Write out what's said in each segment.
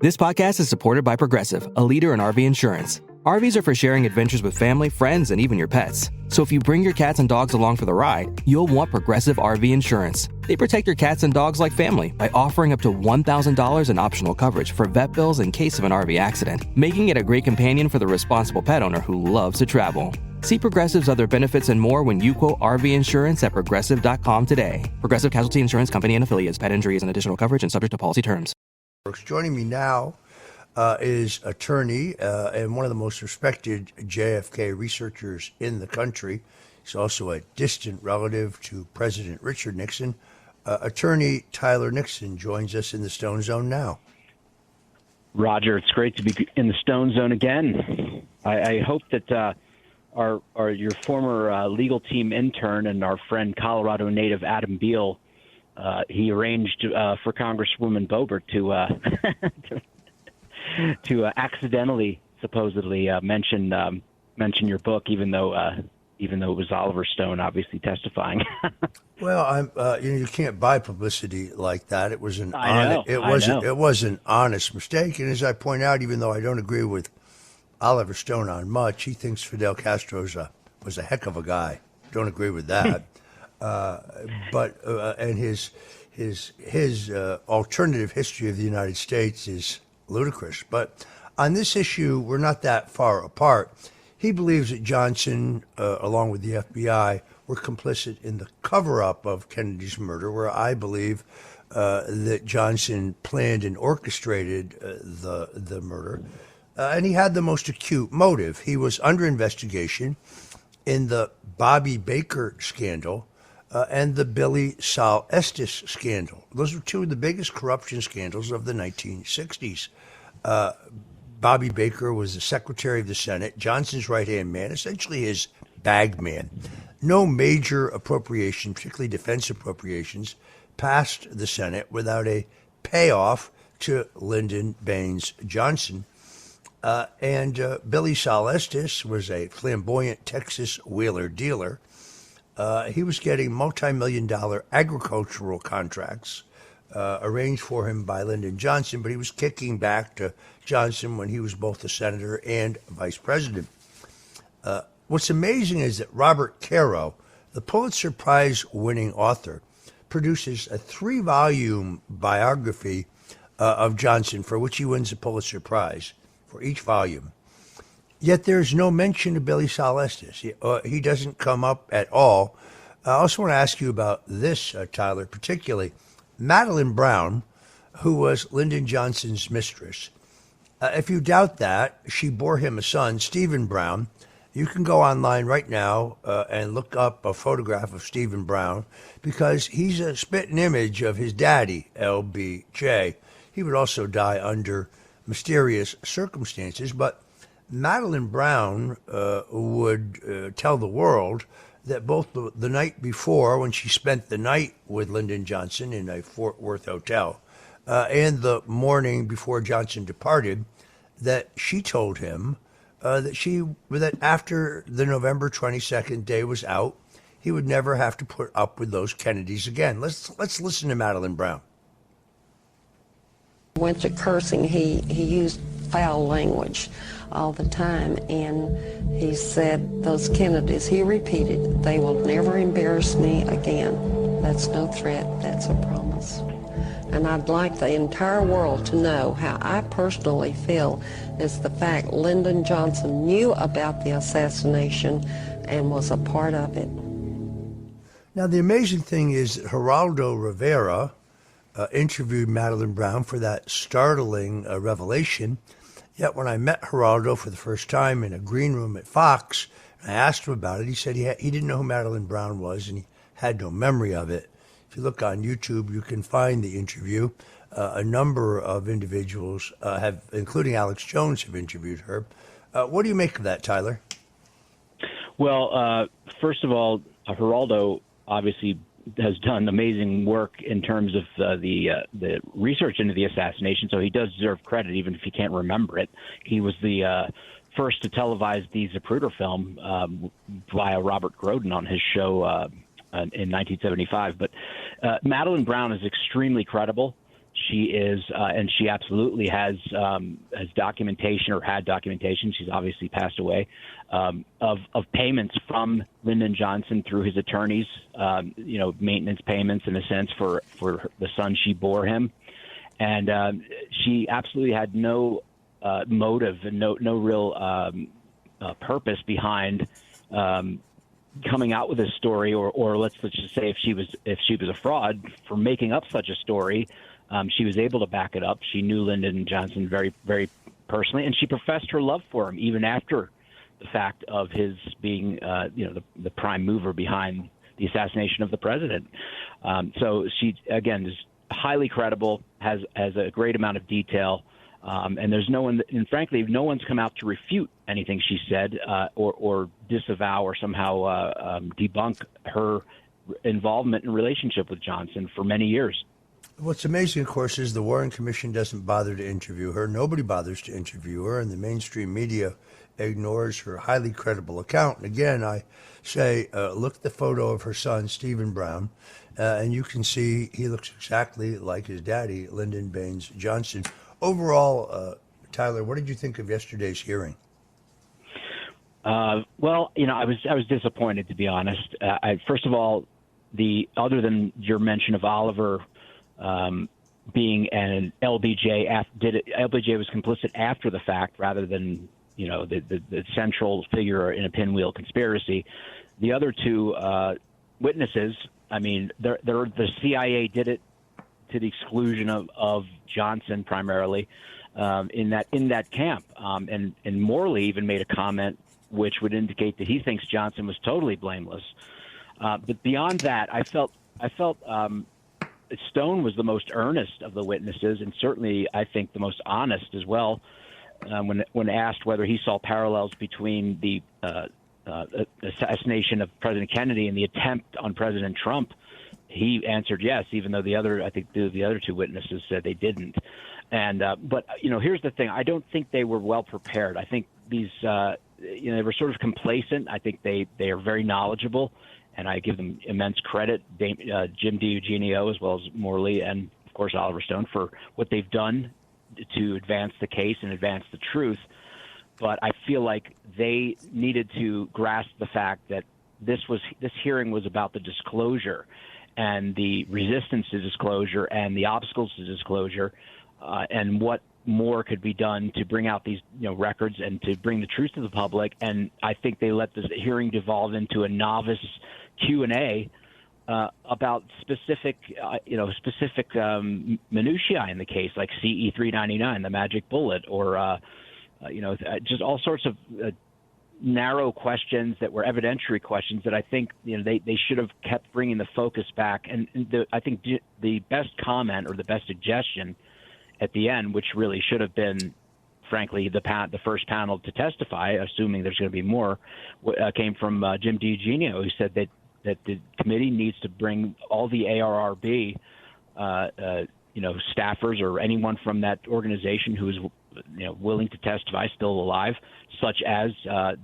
This podcast is supported by Progressive, a leader in RV insurance. RVs are for sharing adventures with family, friends, and even your pets. So if you bring your cats and dogs along for the ride, you'll want Progressive RV insurance. They protect your cats and dogs like family by offering up to $1,000 in optional coverage for vet bills in case of an RV accident, making it a great companion for the responsible pet owner who loves to travel. See Progressive's other benefits and more when you quote RV insurance at Progressive.com today. Progressive Casualty Insurance Company and Affiliates. Pet injuries and additional coverage and subject to policy terms. Joining me now is attorney and one of the most respected JFK researchers in the country. He's also a distant relative to President Richard Nixon. Attorney Tyler Nixon joins us in the Stone Zone now. Roger, it's great to be in the Stone Zone again. I hope that your former legal team intern and our friend Colorado native Adam Beal, he arranged for Congresswoman Boebert to accidentally, supposedly mention your book, even though it was Oliver Stone obviously testifying. Well, you can't buy publicity like that. It was an it was an honest mistake, and as I point out, even though I don't agree with Oliver Stone on much, he thinks Fidel Castro was a heck of a guy. Don't agree with that. But his alternative history of the United States is ludicrous. But on this issue, we're not that far apart. He believes that Johnson, along with the FBI, were complicit in the cover-up of Kennedy's murder, where I believe that Johnson planned and orchestrated the murder. And he had the most acute motive. He was under investigation in the Bobby Baker scandal and the Billy Sol Estes scandal. Those were two of the biggest corruption scandals of the 1960s. Bobby Baker was the Secretary of the Senate, Johnson's right-hand man, essentially his bag man. No major appropriation, particularly defense appropriations, passed the Senate without a payoff to Lyndon Baines Johnson. And Billy Sol Estes was a flamboyant Texas wheeler dealer. He was getting multi-million-dollar agricultural contracts arranged for him by Lyndon Johnson, but he was kicking back to Johnson when he was both a senator and vice president. What's amazing is that Robert Caro, the Pulitzer Prize-winning author, produces a 3-volume biography of Johnson, for which he wins a Pulitzer Prize for each volume. Yet there's no mention of Billy Sol Estes. He doesn't come up at all. I also want to ask you about this, Tyler, particularly. Madeline Brown, who was Lyndon Johnson's mistress. If you doubt that, she bore him a son, Stephen Brown. You can go online right now and look up a photograph of Stephen Brown, because he's a spitting image of his daddy, LBJ. He would also die under mysterious circumstances, but Madeline Brown would tell the world that both the night before, when she spent the night with Lyndon Johnson in a Fort Worth hotel, and the morning before Johnson departed, that she told him that after the November 22nd day was out, he would never have to put up with those Kennedys again. Let's listen to Madeline Brown. Went to cursing. He used foul language all the time, and he said, those Kennedys, he repeated, they will never embarrass me again. That's no threat, that's a promise. And I'd like the entire world to know how I personally feel is the fact Lyndon Johnson knew about the assassination and was a part of it. Now, the amazing thing is that Geraldo Rivera interviewed Madeline Brown for that startling revelation. Yet when I met Geraldo for the first time in a green room at Fox, and I asked him about it, he said he didn't know who Madeline Brown was and he had no memory of it. If you look on YouTube, you can find the interview. A number of individuals have, including Alex Jones, have interviewed her. What do you make of that, Tyler? Well, first of all, Geraldo obviously has done amazing work in terms of the research into the assassination, so he does deserve credit, even if he can't remember it. He was the first to televise the Zapruder film via Robert Groden on his show in 1975. But Madeline Brown is extremely credible. She is, and she absolutely has documentation, or had documentation. She's obviously passed away, of payments from Lyndon Johnson through his attorneys. Maintenance payments in a sense for the son she bore him, and she absolutely had no motive and no real purpose behind coming out with this story, or let's just say if she was a fraud for making up such a story. She was able to back it up. She knew Lyndon Johnson very, very personally, and she professed her love for him even after the fact of his being, the prime mover behind the assassination of the president. So she, again, is highly credible, has a great amount of detail, and there's no one, and frankly, no one's come out to refute anything she said or disavow or somehow debunk her involvement and relationship with Johnson for many years. What's amazing, of course, is the Warren Commission doesn't bother to interview her. Nobody bothers to interview her, and the mainstream media ignores her highly credible account. And again, I say, look at the photo of her son, Stephen Brown, and you can see he looks exactly like his daddy, Lyndon Baines Johnson. Overall, Tyler, what did you think of yesterday's hearing? Well, I was disappointed, to be honest. First of all, other than your mention of Oliver being an LBJ, LBJ was complicit after the fact rather than, the central figure in a pinwheel conspiracy. The other two witnesses, I mean, the CIA did it to the exclusion of Johnson primarily in that camp. And Morley even made a comment which would indicate that he thinks Johnson was totally blameless. But beyond that, I felt Stone was the most earnest of the witnesses, and certainly I think the most honest as well. When asked whether he saw parallels between the assassination of President Kennedy and the attempt on President Trump, he answered yes, even though the other two witnesses said they didn't. And but here's the thing: I don't think they were well prepared. I think these they were sort of complacent. I think they are very knowledgeable, and I give them immense credit, Jim DiEugenio as well as Morley and, of course, Oliver Stone, for what they've done to advance the case and advance the truth. But I feel like they needed to grasp the fact that this hearing was about the disclosure and the resistance to disclosure and the obstacles to disclosure, and what more could be done to bring out these records and to bring the truth to the public. And I think they let this hearing devolve into a novice Q&A about specific minutiae in the case, like CE 399, the magic bullet, or just all sorts of narrow questions that were evidentiary questions that I think they should have kept bringing the focus back. And I think the best comment or the best suggestion at the end, which really should have been, frankly, the first panel to testify, assuming there's going to be more, came from Jim DiEugenio, who said that the committee needs to bring all the ARRB, staffers or anyone from that organization who is, willing to testify, still alive, such as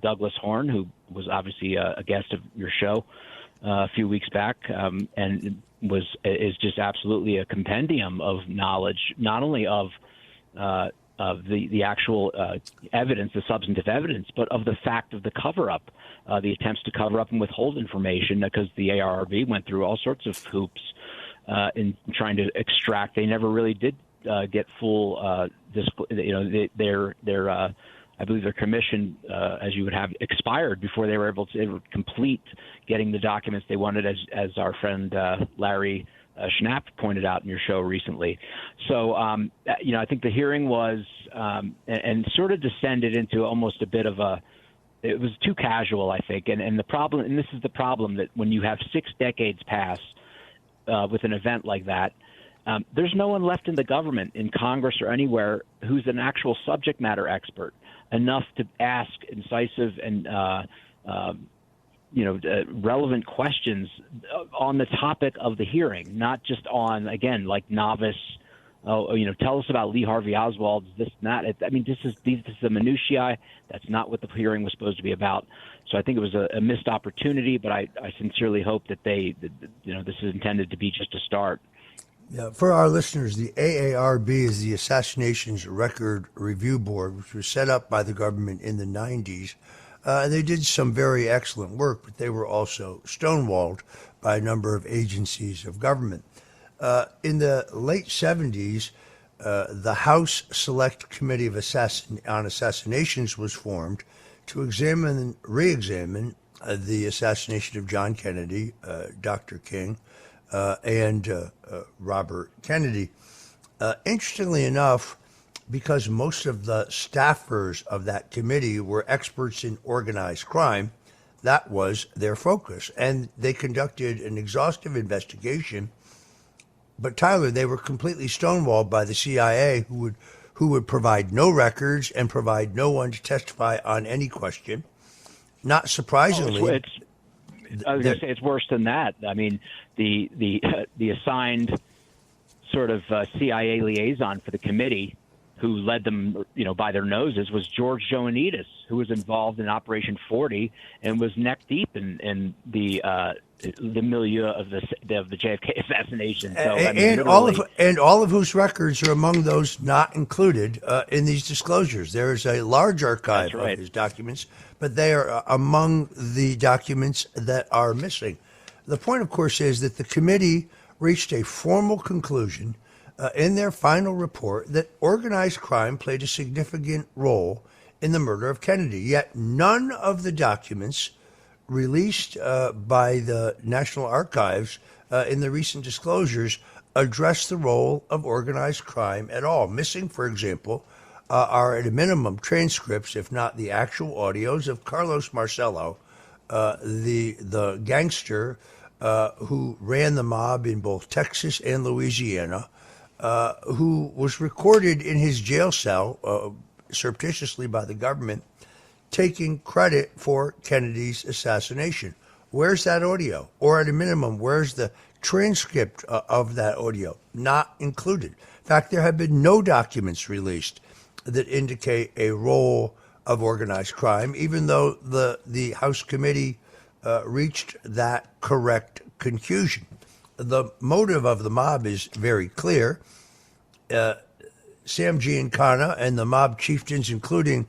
Douglas Horn, who was obviously a guest of your show a few weeks back, and is just absolutely a compendium of knowledge, not only of the actual evidence, the substantive evidence, but of the fact of the cover-up, the attempts to cover up and withhold information, because the ARRB went through all sorts of hoops in trying to extract. They never really did get full, I believe their commission, as you would have, expired before they were able to complete getting the documents they wanted, as our friend Larry Schnapp pointed out in your show recently. So, I think the hearing was and sort of descended into almost a bit of it was too casual, I think. And the problem, and this is the problem, that when you have 6 decades pass with an event like that, there's no one left in the government, in Congress or anywhere, who's an actual subject matter expert enough to ask incisive and relevant questions on the topic of the hearing, not just on, again, like novice, tell us about Lee Harvey Oswald, this and that. This is the minutiae. That's not what the hearing was supposed to be about. So I think it was a missed opportunity, but I sincerely hope that this is intended to be just a start. Yeah, for our listeners, the AARB is the Assassinations Record Review Board, which was set up by the government in the 90s. They did some very excellent work, but they were also stonewalled by a number of agencies of government. In the late 70s, the House Select Committee on Assassinations was formed to examine and re-examine the assassination of John Kennedy, Dr. King, and Robert Kennedy. Interestingly enough, because most of the staffers of that committee were experts in organized crime, that was their focus. And they conducted an exhaustive investigation. But Tyler, they were completely stonewalled by the CIA, who would provide no records and provide no one to testify on any question. Not surprisingly, I was going to say it's worse than that. I mean, the assigned sort of CIA liaison for the committee, who led them, by their noses, was George Joannides, who was involved in Operation 40 and was neck deep in the milieu of the JFK assassination. So, and all of whose records are among those not included in these disclosures. There is a large archive of his documents, but they are among the documents that are missing. The point, of course, is that the committee reached a formal conclusion in their final report that organized crime played a significant role in the murder of Kennedy. Yet none of the documents released by the National Archives in the recent disclosures address the role of organized crime at all. Missing, for example, are at a minimum transcripts, if not the actual audios, of Carlos Marcello, the gangster who ran the mob in both Texas and Louisiana, who was recorded in his jail cell surreptitiously by the government, taking credit for Kennedy's assassination. Where's that audio? Or at a minimum, where's the transcript of that audio? Not included. In fact, there have been no documents released that indicate a role of organized crime, even though the House committee reached that correct conclusion. The motive of the mob is very clear. Sam Giancana and the mob chieftains, including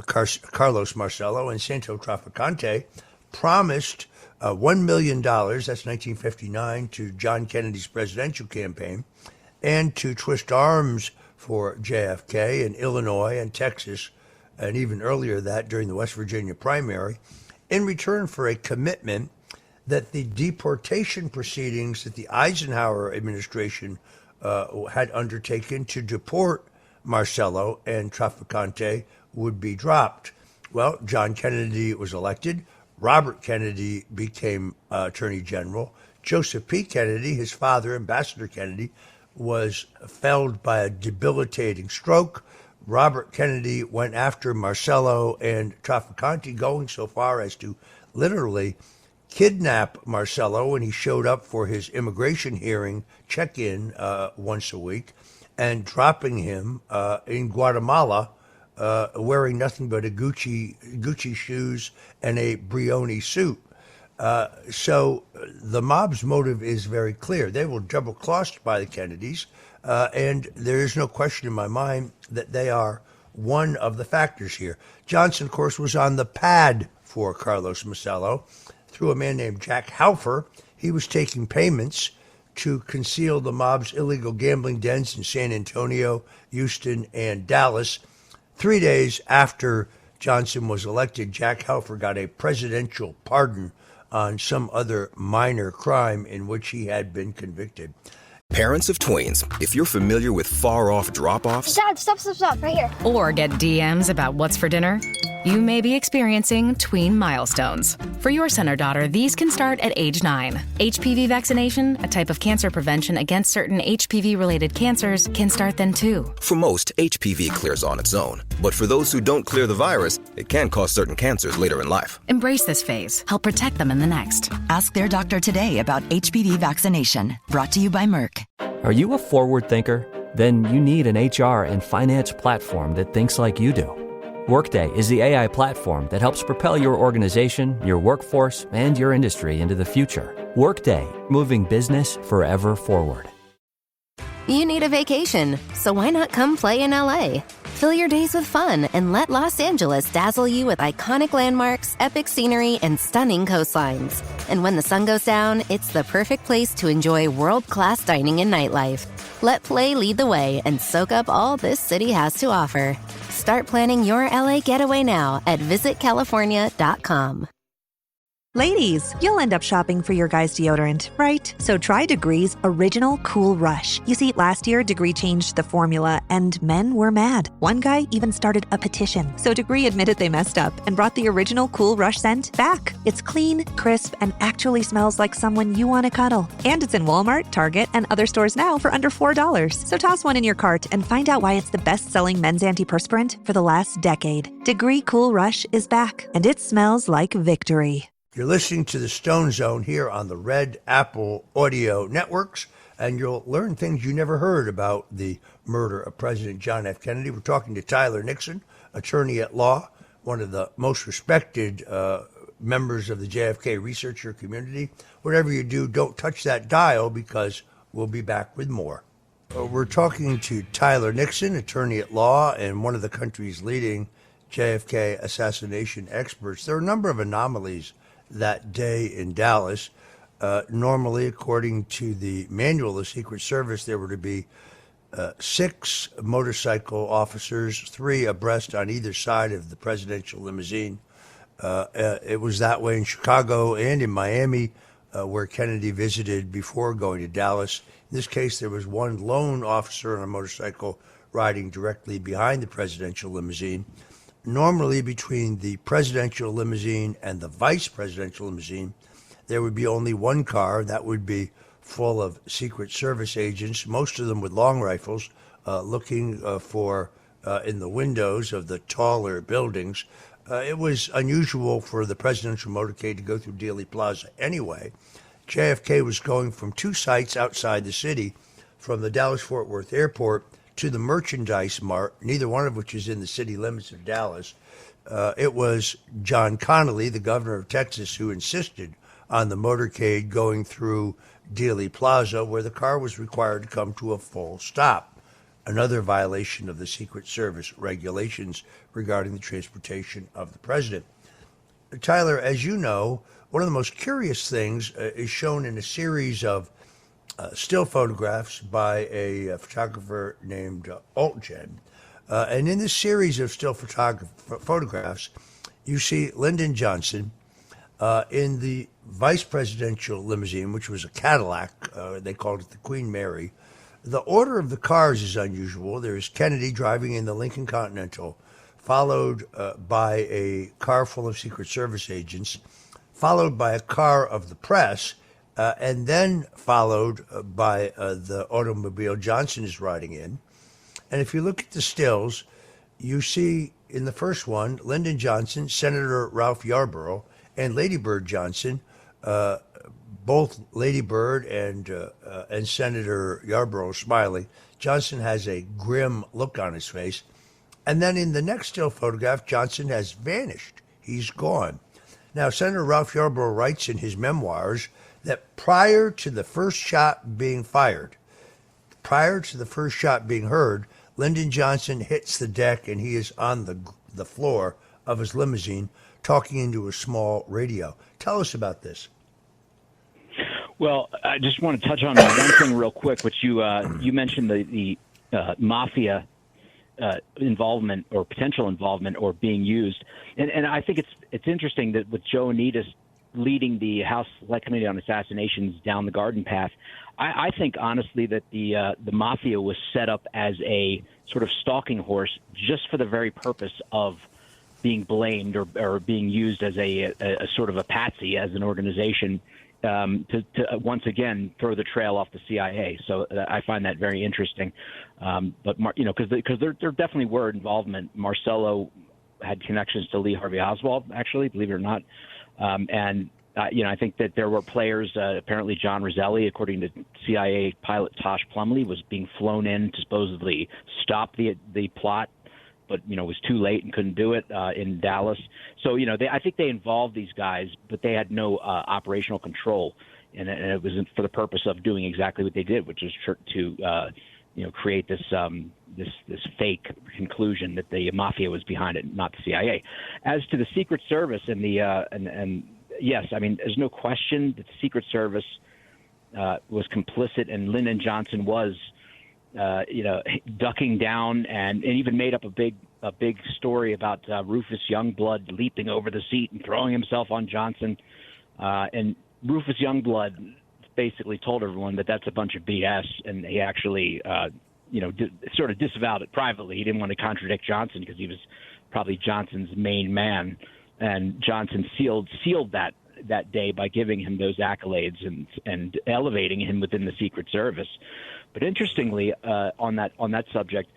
Carlos Marcello and Santo Trafficante, promised $1 million, that's 1959, to John Kennedy's presidential campaign, and to twist arms for JFK in Illinois and Texas, and even earlier that during the West Virginia primary, in return for a commitment that the deportation proceedings that the Eisenhower administration had undertaken to deport Marcello and Trafficante would be dropped. Well, John Kennedy was elected. Robert Kennedy became Attorney General. Joseph P. Kennedy, his father, Ambassador Kennedy, was felled by a debilitating stroke. Robert Kennedy went after Marcello and Trafficante, going so far as to literally kidnap Marcello when he showed up for his immigration hearing check-in once a week, and dropping him in Guatemala wearing nothing but a Gucci shoes and a Brioni suit. So the mob's motive is very clear. They were double-crossed by the Kennedys, and there is no question in my mind that they are one of the factors here. Johnson, of course, was on the pad for Carlos Marcello through a man named Jack Halfer. He was taking payments to conceal the mob's illegal gambling dens in San Antonio, Houston, and Dallas. 3 days after Johnson was elected, Jack Halfer got a presidential pardon on some other minor crime in which he had been convicted. Parents of twins, if you're familiar with far-off drop-offs... Dad, stop, right here. Or get DMs about what's for dinner, you may be experiencing tween milestones. For your son or daughter, these can start at age 9. HPV vaccination, a type of cancer prevention against certain HPV-related cancers, can start then too. For most, HPV clears on its own. But for those who don't clear the virus, it can cause certain cancers later in life. Embrace this phase. Help protect them in the next. Ask their doctor today about HPV vaccination. Brought to you by Merck. Are you a forward thinker? Then you need an HR and finance platform that thinks like you do. Workday is the AI platform that helps propel your organization, your workforce, and your industry into the future. Workday, moving business forever forward. You need a vacation, so why not come play in LA? Fill your days with fun and let Los Angeles dazzle you with iconic landmarks, epic scenery, and stunning coastlines. And when the sun goes down, it's the perfect place to enjoy world-class dining and nightlife. Let play lead the way and soak up all this city has to offer. Start planning your LA getaway now at visitcalifornia.com. Ladies, you'll end up shopping for your guy's deodorant, right? So try Degree's Original Cool Rush. You see, last year, Degree changed the formula, and men were mad. One guy even started a petition. So Degree admitted they messed up and brought the Original Cool Rush scent back. It's clean, crisp, and actually smells like someone you want to cuddle. And it's in Walmart, Target, and other stores now for under $4. So toss one in your cart and find out why it's the best-selling men's antiperspirant for the last decade. Degree Cool Rush is back, and it smells like victory. You're listening to the Stone Zone here on the Red Apple Audio Networks, and you'll learn things you never heard about the murder of President John F. Kennedy. We're talking to Tyler Nixon, attorney at law, one of the most respected members of the JFK researcher community. Whatever you do, don't touch that dial, because we'll be back with more. We're talking to Tyler Nixon, attorney at law and one of the country's leading JFK assassination experts. There are a number of anomalies that day in Dallas. Normally, according to the manual of the Secret Service, there were to be 6 motorcycle officers, 3 abreast on either side of the presidential limousine. It was that way in Chicago and in Miami, where Kennedy visited before going to Dallas. In this case, there was one lone officer on a motorcycle riding directly behind the presidential limousine. Normally, between the presidential limousine and the vice presidential limousine, there would be only one car that would be full of Secret Service agents, most of them with long rifles, looking for in the windows of the taller buildings. It was unusual for the presidential motorcade to go through Dealey Plaza anyway. JFK was going from 2 sites outside the city, from the Dallas-Fort Worth airport to the Merchandise Mart, neither one of which is in the city limits of Dallas. It was John Connally, the governor of Texas, who insisted on the motorcade going through Dealey Plaza, where the car was required to come to a full stop. Another violation of the Secret Service regulations regarding the transportation of the president. Tyler, as you know, one of the most curious things is shown in a series of still photographs by a photographer named Altgen. And in this series of still photographs, you see Lyndon Johnson in the vice presidential limousine, which was a Cadillac. They called it the Queen Mary. The order of the cars is unusual. There's Kennedy driving in the Lincoln Continental, followed by a car full of Secret Service agents, followed by a car of the press, and then followed by the automobile Johnson is riding in. And if you look at the stills, you see in the first one, Lyndon Johnson, Senator Ralph Yarborough, and Lady Bird Johnson, both Lady Bird and Senator Yarborough smiling. Johnson has a grim look on his face. And then in the next still photograph, Johnson has vanished. He's gone. Now, Senator Ralph Yarborough writes in his memoirs that prior to the first shot being fired, prior to the first shot being heard, Lyndon Johnson hits the deck and he is on the floor of his limousine talking into a small radio. Tell us about this. Well, I just want to touch on one thing real quick, which you mentioned the mafia involvement or potential involvement or being used. And I think it's interesting that with Joe Anidis leading the House Select Committee on Assassinations down the garden path, I think honestly that the mafia was set up as a sort of stalking horse just for the very purpose of being blamed or being used as a sort of a patsy as an organization to once again throw the trail off the CIA. So I find that very interesting. But because there definitely were involvement. Marcello had connections to Lee Harvey Oswald, actually, believe it or not. I think that there were players. Apparently, John Roselli, according to CIA pilot Tosh Plumlee, was being flown in to supposedly stop the plot, but was too late and couldn't do it in Dallas. So I think they involved these guys, but they had no operational control, and it was for the purpose of doing exactly what they did, which is to create this this fake conclusion that the mafia was behind it, not the CIA. As to the Secret Service and the and yes, I mean, there's no question that the Secret Service was complicit, and Lyndon Johnson was, ducking down and even made up a big story about Rufus Youngblood leaping over the seat and throwing himself on Johnson. And Rufus Youngblood basically told everyone that that's a bunch of BS, and he actually, sort of disavowed it privately. He didn't want to contradict Johnson because he was probably Johnson's main man, and Johnson sealed that day by giving him those accolades and elevating him within the Secret Service. But interestingly, on that subject,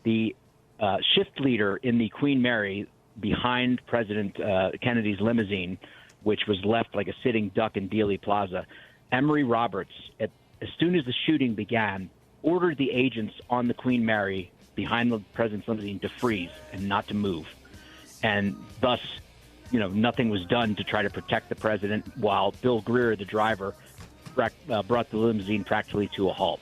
the shift leader in the Queen Mary behind President Kennedy's limousine, which was left like a sitting duck in Dealey Plaza, Emory Roberts, as soon as the shooting began, ordered the agents on the Queen Mary behind the president's limousine to freeze and not to move. And thus, nothing was done to try to protect the president, while Bill Greer, the driver, brought the limousine practically to a halt.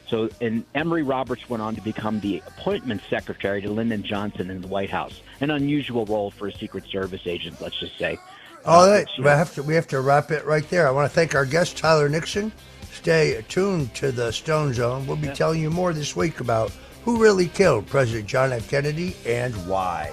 So, and Emory Roberts went on to become the appointment secretary to Lyndon Johnson in the White House, an unusual role for a Secret Service agent, let's just say. All right, we have to wrap it right there. I want to thank our guest, Tyler Nixon. Stay tuned to the Stone Zone. We'll be telling you more this week about who really killed President John F. Kennedy and why.